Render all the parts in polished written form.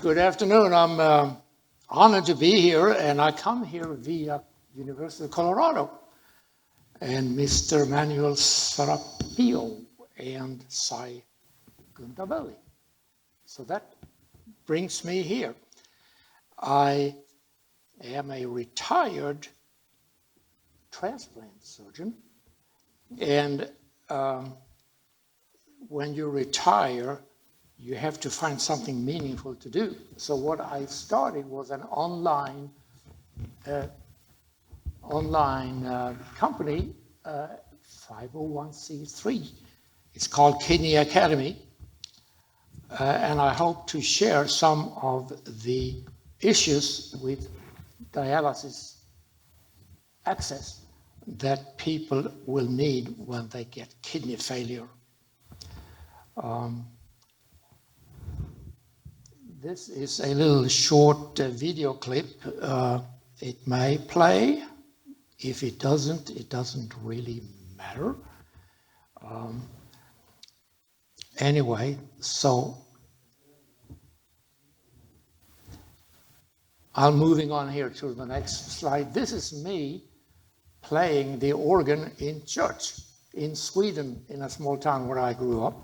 Good afternoon. I'm honored to be here, and I come here via University of Colorado and Mr. Manuel Sarapio and Sai Gundabelli. So that brings me here. I am a retired transplant surgeon, and when you retire, you have to find something meaningful to do. So what I started was an online company, 501c3. It's called Kidney Academy, and I hope to share some of the issues with dialysis access that people will need when they get kidney failure. This is a little short video clip. It may play. If it doesn't really matter. Anyway, so I'm moving on here to the next slide. This is me playing the organ in church in Sweden, in a small town where I grew up.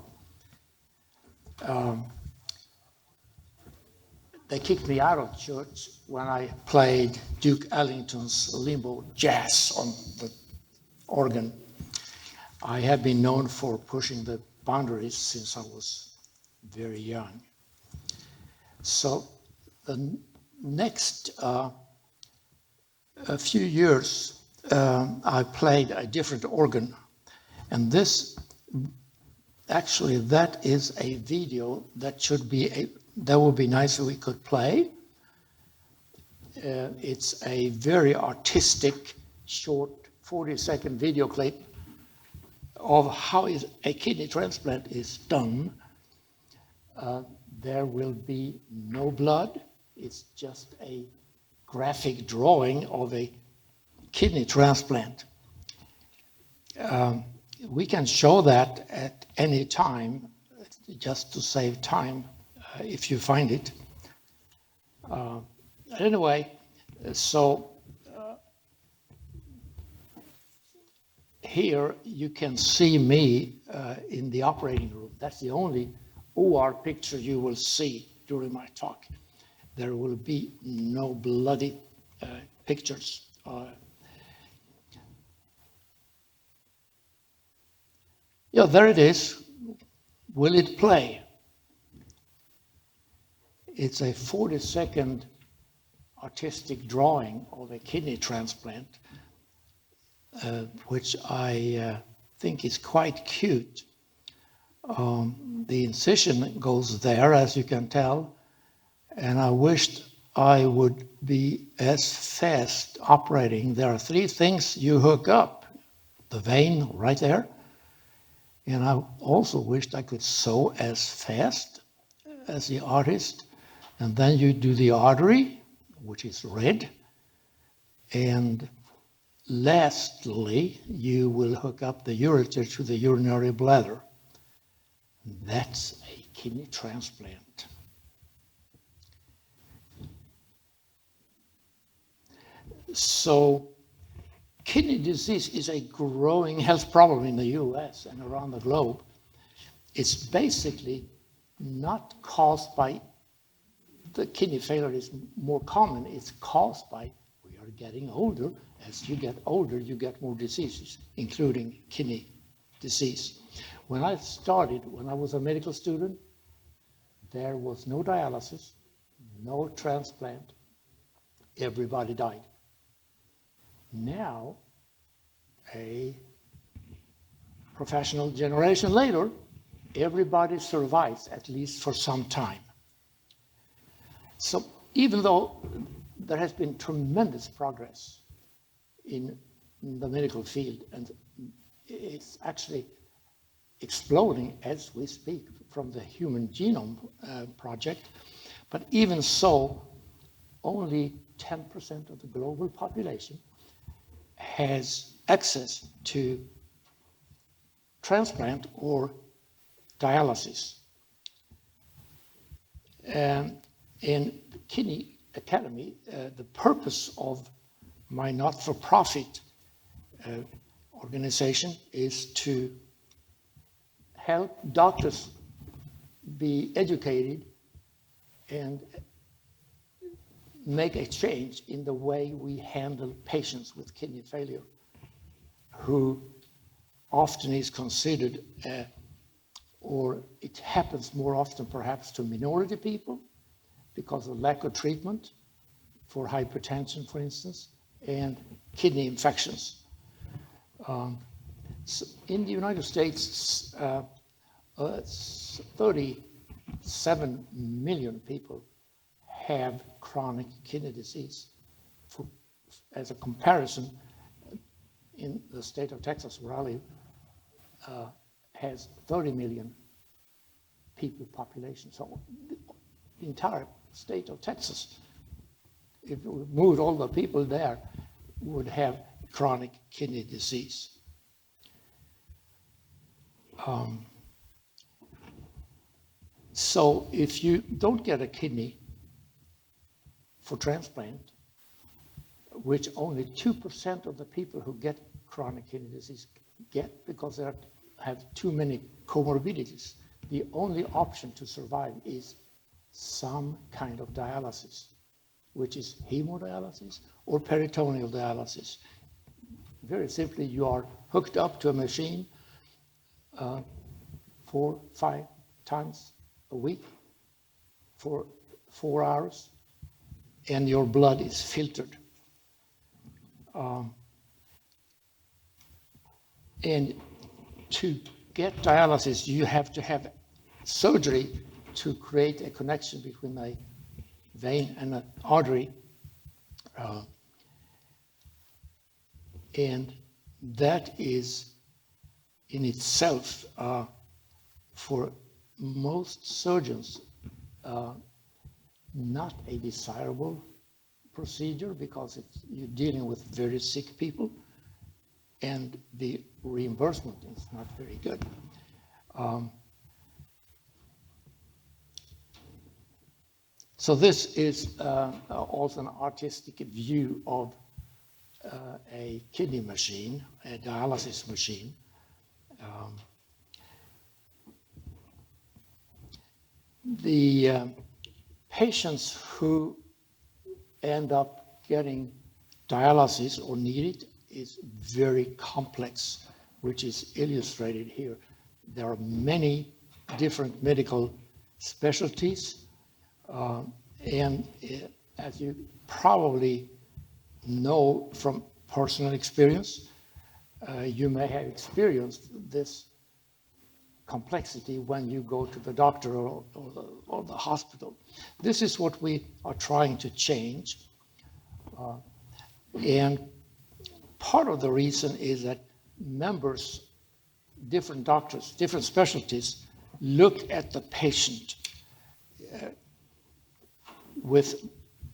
They kicked me out of church when I played Duke Ellington's Limbo Jazz on the organ. I have been known for pushing the boundaries since I was very young. So the next a few years, I played a different organ. And this, actually, that is a video that should be that would be nice if we could play. It's a very artistic, short, 40-second video clip of how a kidney transplant is done. There will be no blood. It's just a graphic drawing of a kidney transplant. We can show that at any time, just to save time, if you find it. Anyway, so here you can see me in the operating room. That's the only OR picture you will see during my talk. There will be no bloody pictures. Yeah, there it is. Will it play? It's a 40-second artistic drawing of a kidney transplant, which I think is quite cute. The incision goes there, as you can tell, and I wished I would be as fast operating. There are three things you hook up. The vein right there, and I also wished I could sew as fast as the artist. And then you do the artery, which is red. And lastly, you will hook up the ureter to the urinary bladder. That's a kidney transplant. So kidney disease is a growing health problem in the US and around the globe. It's basically not caused by the kidney failure is more common. It's caused by we are getting older. As you get older, you get more diseases, including kidney disease. When I started, when I was a medical student, there was no dialysis, no transplant. Everybody died. Now, a professional generation later, everybody survives, at least for some time. So even though there has been tremendous progress in the medical field, and it's actually exploding as we speak from the Human Genome Project, but even so, only 10% of the global population has access to transplant or dialysis. And Kidney Academy, the purpose of my not-for-profit organization is to help doctors be educated and make a change in the way we handle patients with kidney failure, who often is considered, or it happens more often perhaps to minority people because of lack of treatment for hypertension, for instance, and kidney infections. So in the United States, 37 million people have chronic kidney disease. As a comparison, in the state of Texas, where I live, has 30 million people population. So the entire state of Texas, if we moved all the people there, would have chronic kidney disease. So if you don't get a kidney for transplant, which only 2% of the people who get chronic kidney disease get because they have too many comorbidities, the only option to survive is some kind of dialysis, which is hemodialysis or peritoneal dialysis. Very simply, you are hooked up to a machine 4-5 times a week for 4 hours, and your blood is filtered. And to get dialysis, you have to have surgery to create a connection between a vein and an artery. And that is in itself, for most surgeons, not a desirable procedure because you're dealing with very sick people and the reimbursement is not very good. So this is also an artistic view of a kidney machine, a dialysis machine. The patients who end up getting dialysis or need it is very complex, which is illustrated here. There are many different medical specialties, and as you probably know from personal experience, you may have experienced this complexity when you go to the doctor or the hospital. This is what we are trying to change. And part of the reason is that members, different doctors, different specialties, look at the patient with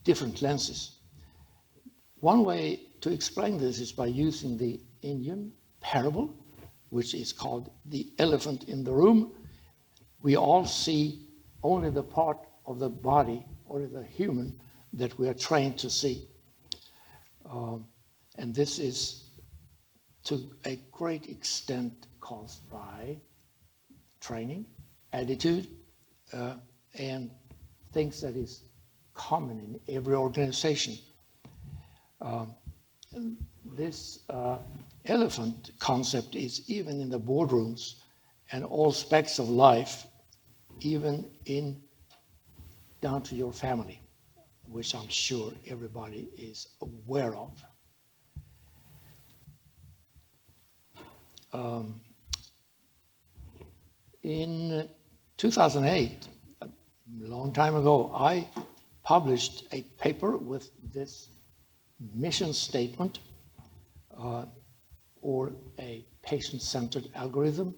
different lenses. One way to explain this is by using the Indian parable, which is called the elephant in the room. We all see only the part of the body or the human that we are trained to see. And this is to a great extent caused by training, attitude, and things that is common in every organization. This elephant concept is even in the boardrooms and all aspects of life, even in down to your family, which I'm sure everybody is aware of. In 2008, a long time ago, I published a paper with this mission statement, or a patient-centered algorithm,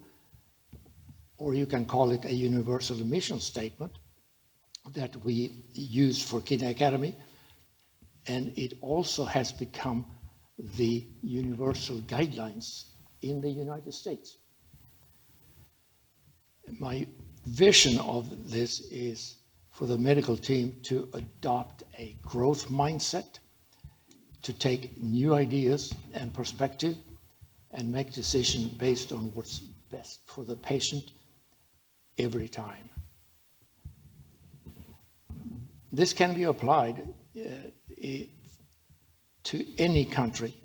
or you can call it a universal mission statement that we use for Kidney Academy, and it also has become the universal guidelines in the United States. My vision of this is for the medical team to adopt a growth mindset, to take new ideas and perspective and make decisions based on what's best for the patient every time. This can be applied to any country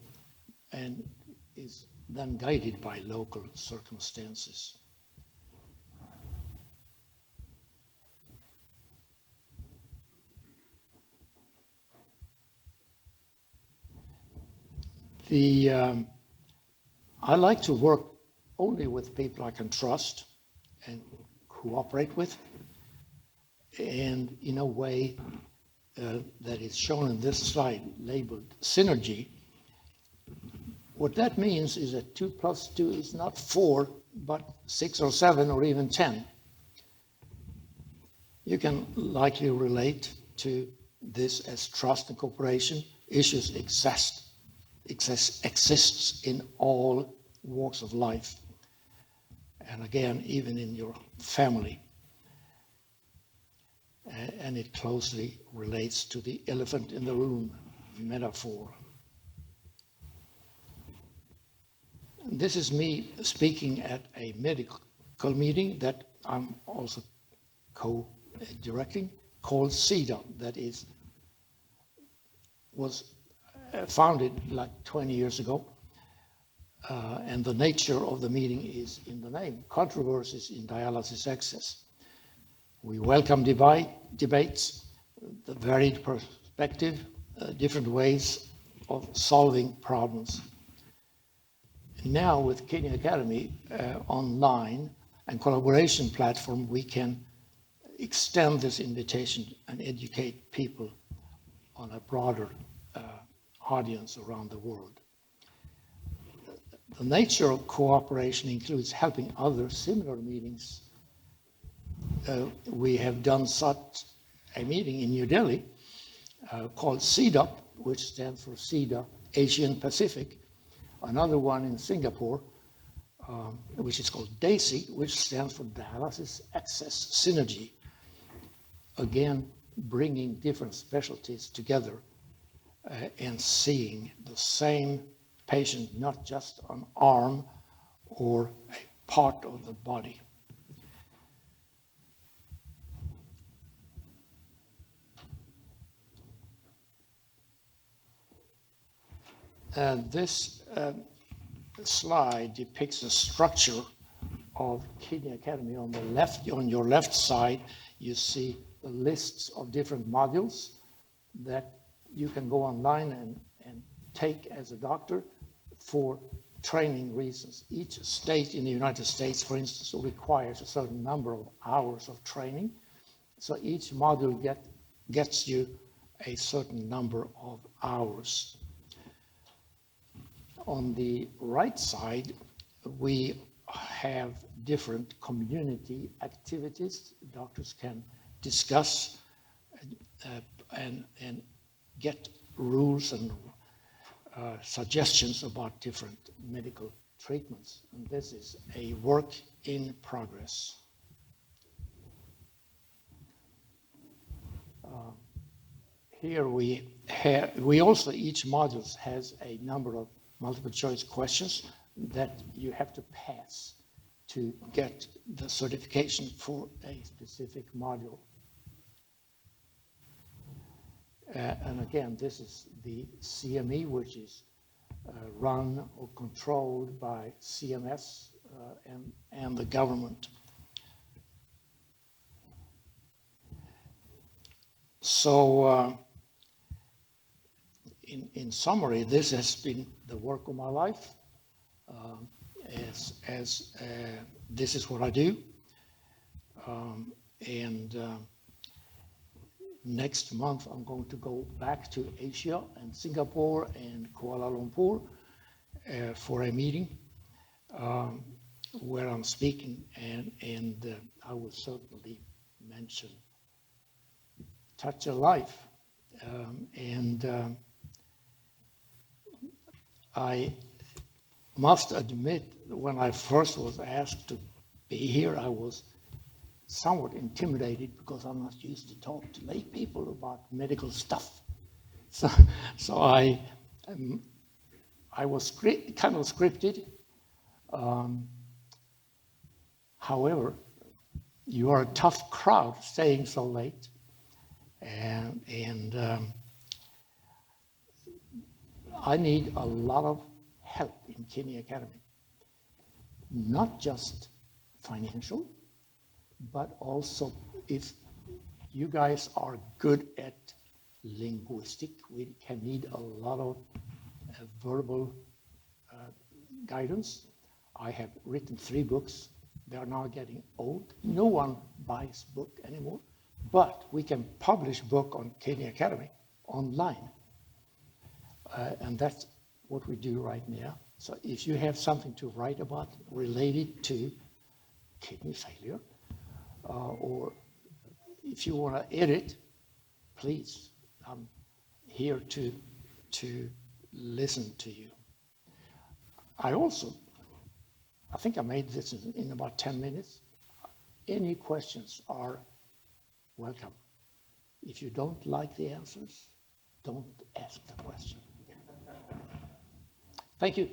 and is then guided by local circumstances. I like to work only with people I can trust and cooperate with, and in a way that is shown in this slide labeled synergy. What that means is that 2 + 2 is not 4, but 6 or 7 or even 10. You can likely relate to this as trust and cooperation. Issues exists in all walks of life, and again, even in your family. And it closely relates to the elephant in the room metaphor. This is me speaking at a medical meeting that I'm also co-directing, called CEDA, that was founded like 20 years ago. And the nature of the meeting is in the name, Controversies in Dialysis Access. We welcome debates, the varied perspective, different ways of solving problems. Now with Kidney Academy online and collaboration platform, we can extend this invitation and educate people on a broader audience around the world. The nature of cooperation includes helping other similar meetings. We have done such a meeting in New Delhi called CEDA, which stands for CEDA Asian Pacific. Another one in Singapore, which is called DAISY, which stands for Dialysis Access Synergy. Again, bringing different specialties together and seeing the same patient, not just an arm or a part of the body. This slide depicts the structure of Kidney Academy. On the left, on your left side, you see the lists of different modules that you can go online and take as a doctor for training reasons. Each state in the United States, for instance, requires a certain number of hours of training. So each module gets you a certain number of hours. On the right side, we have different community activities. Doctors can discuss and get rules and suggestions about different medical treatments. And this is a work in progress. Here we also, each module has a number of multiple choice questions that you have to pass to get the certification for a specific module. And again, this is the CME, which is run or controlled by CMS and the government. So in summary, this has been the work of my life. This is what I do. Next month, I'm going to go back to Asia and Singapore and Kuala Lumpur for a meeting where I'm speaking, and I will certainly mention Touch a Life. I must admit, when I first was asked to be here, I was somewhat intimidated because I'm not used to talk to lay people about medical stuff. So I was kind of scripted. However, you are a tough crowd staying so late, and I need a lot of help in Kidney Academy, not just financial, but also if you guys are good at linguistic, we can need a lot of verbal guidance. I have written 3 books. They are now getting old. No one buys book anymore, but we can publish book on Kidney Academy online. And that's what we do right now. So if you have something to write about related to kidney failure, or if you want to edit, please, I'm here to listen to you. I think I made this in about 10 minutes. Any questions are welcome. If you don't like the answers, don't ask the question. Thank you.